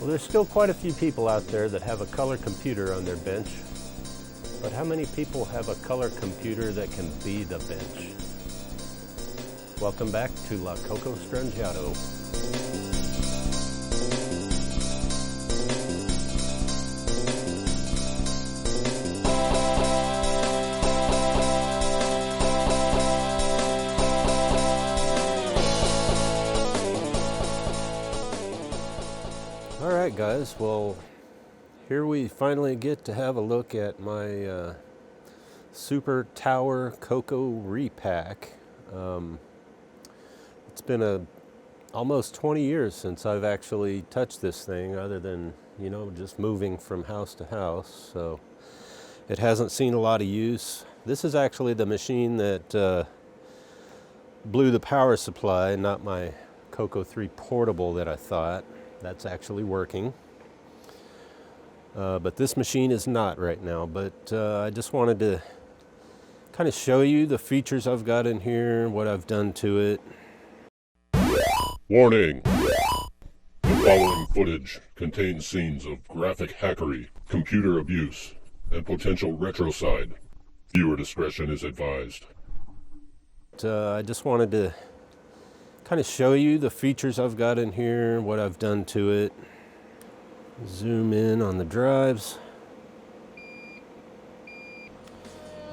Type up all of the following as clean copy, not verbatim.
Well, there's still quite a few people out there that have a color computer on their bench, but how many people have a color computer that can be the bench? Welcome back to La Coco Strangiato. Alright guys, well here we finally get to have a look at my Super Tower CoCo Repack. It's been almost 20 years since I've actually touched this thing, other than, you know, just moving from house to house, so it hasn't seen a lot of use. This is actually the machine that blew the power supply, not my CoCo3 portable that I thought. That's actually working. But this machine is not right now. But I just wanted to kind of show you the features I've got in here, what I've done to it. Warning! The following footage contains scenes of graphic hackery, computer abuse, and potential retrocide. Viewer discretion is advised. I just wanted to kind of show you the features I've got in here, what I've done to it. Zoom in on the drives.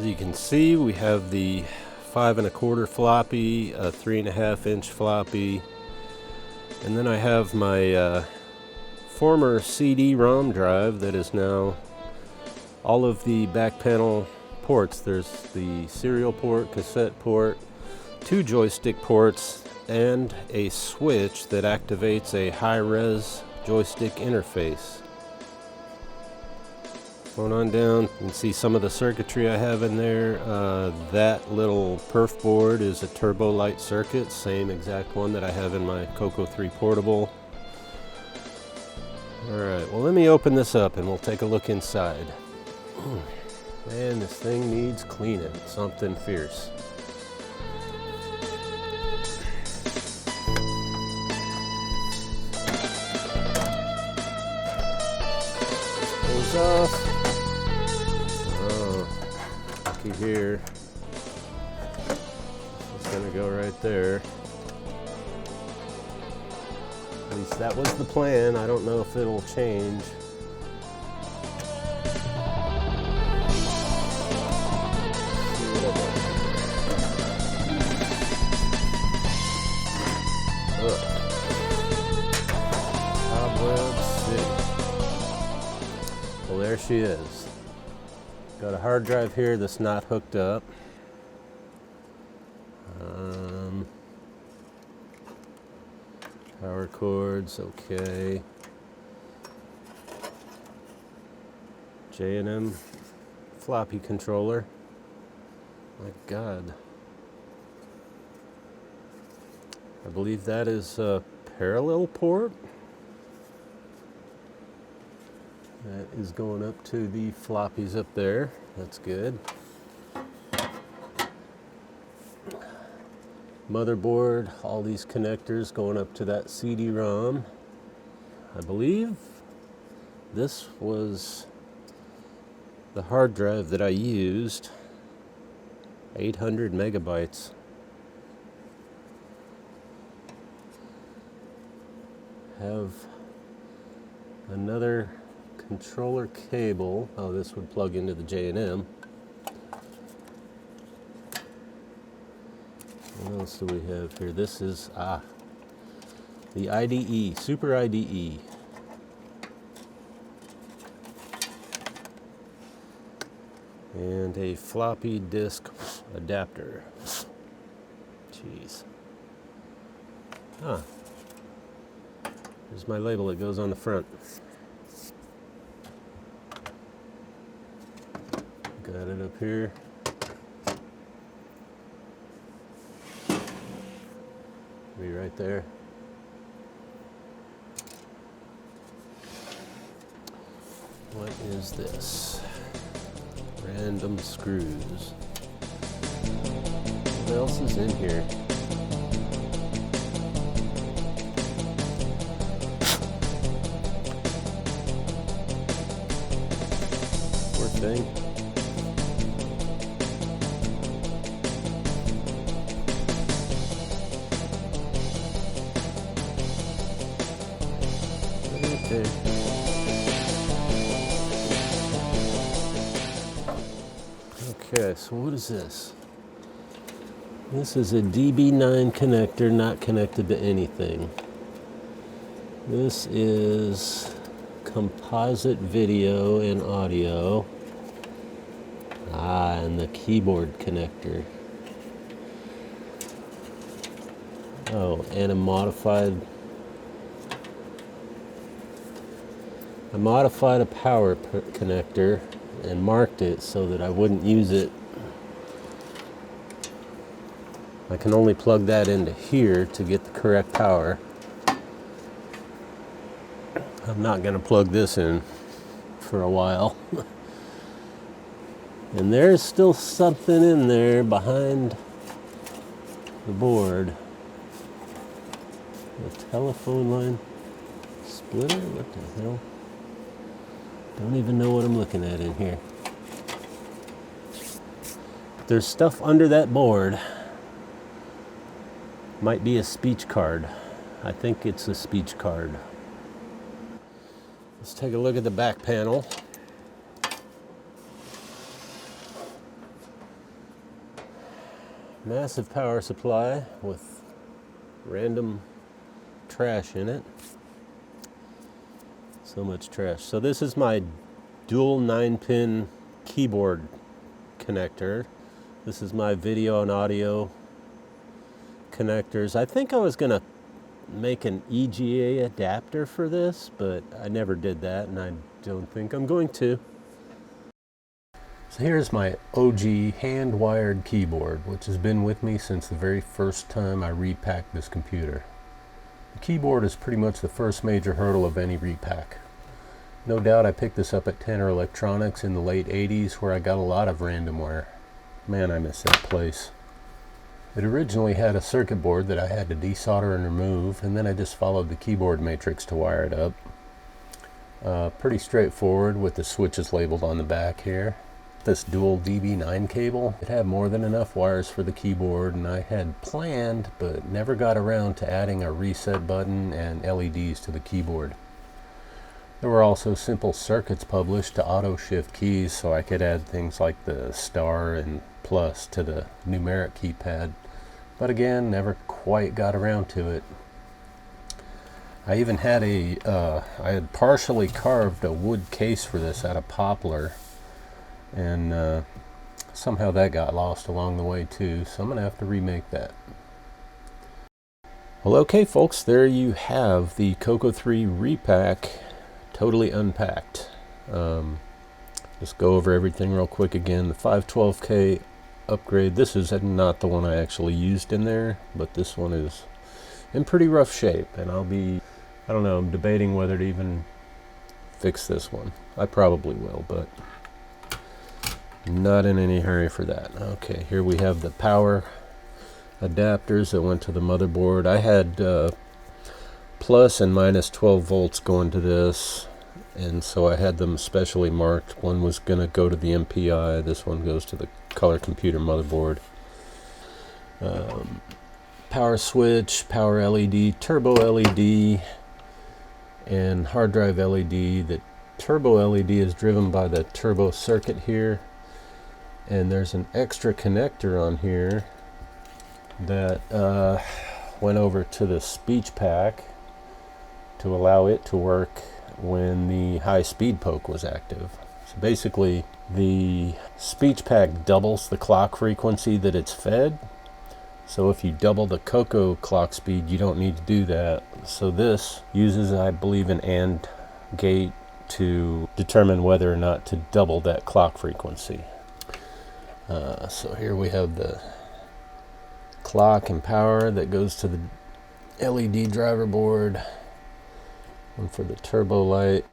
As you can see, we have the 5 1/4 floppy, a 3.5 inch floppy, and then I have my former CD-ROM drive that is now all of the back panel ports. There's the serial port, cassette port, 2 joystick ports, and a switch that activates a high-res joystick interface. Going on down, you can see some of the circuitry I have in there. That little perf board is a turbo light circuit, same exact one that I have in my CoCo3 portable. Alright, well let me open this up and we'll take a look inside. Man, this thing needs cleaning, something fierce. Off. Oh, looky here. It's gonna go right there. At least that was the plan. I don't know if it'll change. Well, there she is. Got a hard drive here that's not hooked up. Power cords, okay. J&M floppy controller. My God. I believe that is a parallel port. That is going up to the floppies up there. That's good. Motherboard, all these connectors going up to that CD-ROM. I believe this was the hard drive that I used. 800 megabytes. Have another controller cable. Oh, this would plug into the J&M. What else do we have here? This is the IDE, Super IDE. And a floppy disk adapter. Jeez. Here's my label that goes on the front. Got it up here. Be right there. What is this? Random screws. What else is in here? anything. Okay. Okay, so what is this? This is a DB9 connector not connected to anything. This is composite video and audio. And the keyboard connector. Oh, and I modified a power connector and marked it so that I wouldn't use it. I can only plug that into here to get the correct power. I'm not going to plug this in for a while. And there's still something in there behind the board. A telephone line splitter? What the hell? Don't even know what I'm looking at in here. There's stuff under that board. Might be a speech card. I think it's a speech card. Let's take a look at the back panel. Massive power supply with random trash in it. So much trash. So this is my dual 9-pin keyboard connector. This is my video and audio connectors. I think I was going to make an EGA adapter for this, but I never did that, and I don't think I'm going to. So here's my OG hand-wired keyboard, which has been with me since the very first time I repacked this computer. The keyboard is pretty much the first major hurdle of any repack. No doubt I picked this up at Tanner Electronics in the late 80s, where I got a lot of random wire. Man, I miss that place. It originally had a circuit board that I had to desolder and remove, and then I just followed the keyboard matrix to wire it up. Pretty straightforward with the switches labeled on the back here. This dual DB9 cable, it had more than enough wires for the keyboard, and I had planned but never got around to adding a reset button and LEDs to the keyboard. There were also simple circuits published to auto shift keys, so I could add things like the star and plus to the numeric keypad, but again, never quite got around to it. I even had I had partially carved a wood case for this out of poplar, and somehow that got lost along the way too, so I'm gonna have to remake that. Well, okay folks, there you have the CoCo3 Repack totally unpacked. Just go over everything real quick again. The 512K upgrade, this is not the one I actually used in there, but this one is in pretty rough shape, and I don't know, I'm debating whether to even fix this one. I probably will, but not in any hurry for that. Okay, here we have the power adapters that went to the motherboard. I had plus and minus 12 volts going to this, and so I had them specially marked. One was going to go to the MPI, this one goes to the color computer motherboard. Power switch, power LED, turbo LED, and hard drive LED. The turbo LED is driven by the turbo circuit here, and there's an extra connector on here that went over to the speech pack to allow it to work when the high speed poke was active. So basically the speech pack doubles the clock frequency that it's fed. So if you double the CoCo clock speed, you don't need to do that. So this uses, I believe, an AND gate to determine whether or not to double that clock frequency. So here we have the clock and power that goes to the LED driver board. One for the turbo light,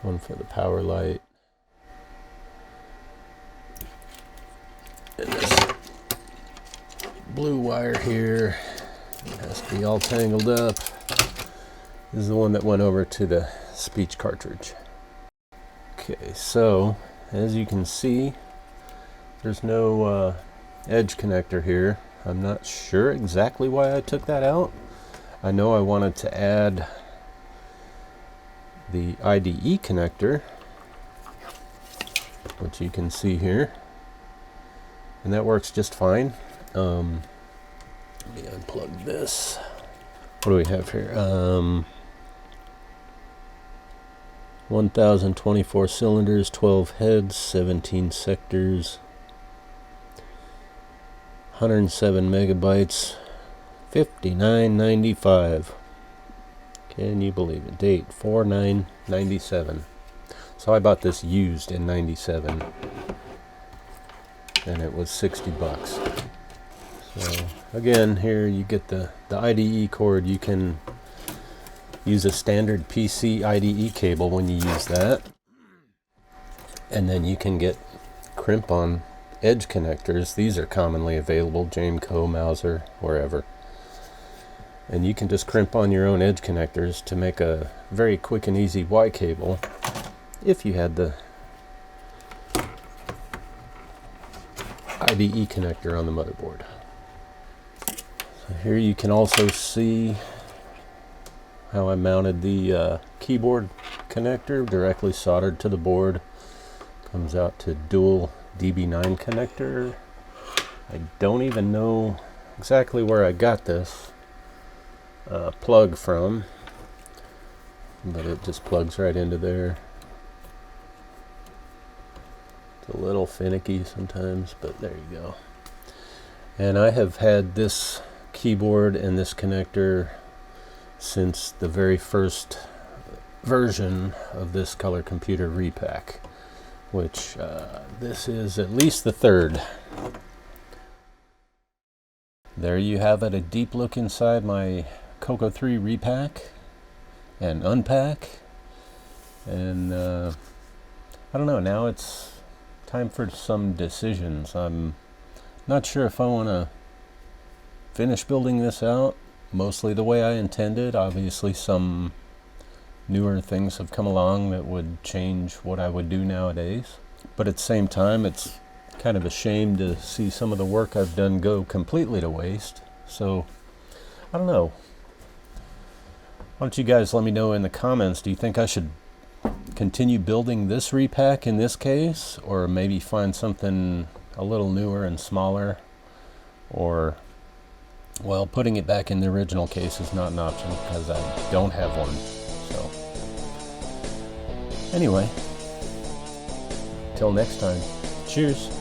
one for the power light. And this blue wire here has to be all tangled up. This is the one that went over to the speech cartridge. Okay, so as you can see, there's no edge connector here. I'm not sure exactly why I took that out. I know I wanted to add the IDE connector, which you can see here, and that works just fine. Let me unplug this. What do we have here? 1024 cylinders, 12 heads, 17 sectors, 107 megabytes, $59.95. Can you believe it? Date 4/9/97. So I bought this used in 97, and it was 60 bucks. So again, here you get the IDE cord. You can use a standard PC IDE cable when you use that, and then you can get crimp-on edge connectors. These are commonly available, Jameco, Mauser, wherever. And you can just crimp on your own edge connectors to make a very quick and easy Y cable if you had the IDE connector on the motherboard. So here you can also see how I mounted the keyboard connector directly soldered to the board. Comes out to dual DB9 connector. I don't even know exactly where I got this plug from, but it just plugs right into there. It's a little finicky sometimes, but there you go. And I have had this keyboard and this connector since the very first version of this color computer Repack, which this is at least the third. There you have it, a deep look inside my CoCo3 Repack and Unpack. And I don't know, now it's time for some decisions. I'm not sure if I want to finish building this out mostly the way I intended. Obviously some newer things have come along that would change what I would do nowadays, but at the same time it's kind of a shame to see some of the work I've done go completely to waste. So I don't know, why don't you guys let me know in the comments, do you think I should continue building this Repack in this case, or maybe find something a little newer and smaller, or well, putting it back in the original case is not an option because I don't have one. So anyway, till next time, cheers.